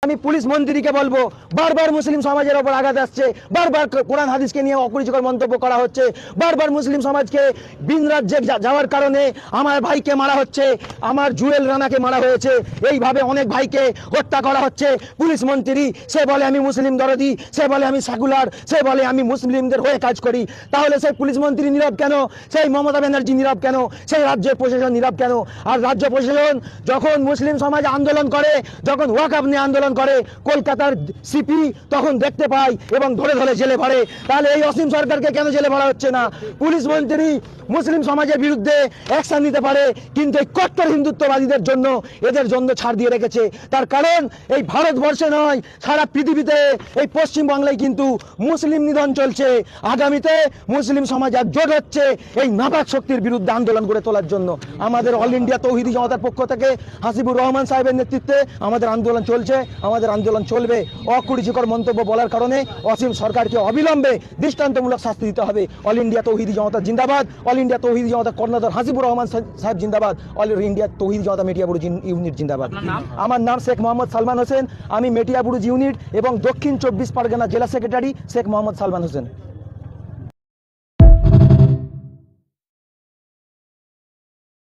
আমি পুলিশ মন্ত্রীকে বলবো, বারবার মুসলিম সমাজের উপর আঘাত আসছে, বারবার কোরআন হাদিসকে নিয়ে অকুরুচিকর মন্তব্য করা হচ্ছে, বারবার মুসলিম সমাজকে ভিন রাজ্যে যাওয়ার কারণে আমার ভাইকে মারা হচ্ছে, আমার জুয়েল রানাকে মারা হয়েছে, এইভাবে অনেক ভাইকে হত্যা করা হচ্ছে। পুলিশ মন্ত্রী সে বলে আমি মুসলিম দরদি, সে বলে আমি সেকুলার, সে বলে আমি মুসলিমদের হয়ে কাজ করি। তাহলে সেই পুলিশ মন্ত্রী নীরব কেন? সেই মমতা ব্যানার্জি নীরব কেন? সেই রাজ্যের প্রশাসন নীরব কেন? আর রাজ্য প্রশাসন যখন মুসলিম সমাজ আন্দোলন করে, যখন ওয়াকফ নিয়ে আন্দোলন করে, কলকাতার সিপি তখন দেখতে পায় এবং ধরে ধরে জেলে ভরে। তাহলে এই অসীম সরকারকে কেন জেলে ভরা হচ্ছে না? পুলিশ মন্ত্রী মুসলিম সমাজের বিরুদ্ধে অ্যাকশন নিতে পারে, কিন্তু এই কট্টর হিন্দুত্ববাদীদের জন্য এদের জন্য ছাড় দিয়ে রেখেছে। তার কারণ এই ভারতবর্ষে নয়, সারা পৃথিবীতে এই পশ্চিমবাংলায় কিন্তু মুসলিম নিধন চলছে। আগামীতে মুসলিম সমাজ একজোট হচ্ছে এই নাপাক শক্তির বিরুদ্ধে আন্দোলন করে তোলার জন্য। আমাদের অল ইন্ডিয়া তৌহিদি জমাতের পক্ষ থেকে হাসিবুর রহমান সাহেবের নেতৃত্বে আমাদের আন্দোলন চলছে, আমাদের আন্দোলন চলবে। অকুরুচিকর মন্তব্য বলার কারণে অসীম সরকারকে অবিলম্বে দৃষ্টান্তমূলক শাস্তি দিতে হবে। অল ইন্ডিয়া তৌহিদি জমাত জিন্দাবাদ, অল ইন্ডিয়া তৌহিদি জমাত কর্ণধার হাসিবুর রহমান সাহেব জিন্দাবাদ, অল ইন্ডিয়া তৌহিদি জমাত মেটিয়াবুরুজ ইউনিট জিন্দাবাদ। আমার নাম শেখ মোহাম্মদ সালমান হোসেন, আমি মেটিয়াবুরুজ ইউনিট এবং দক্ষিণ 24 পরগনা জেলা সেক্রেটারি শেখ মোহাম্মদ সালমান হোসেন।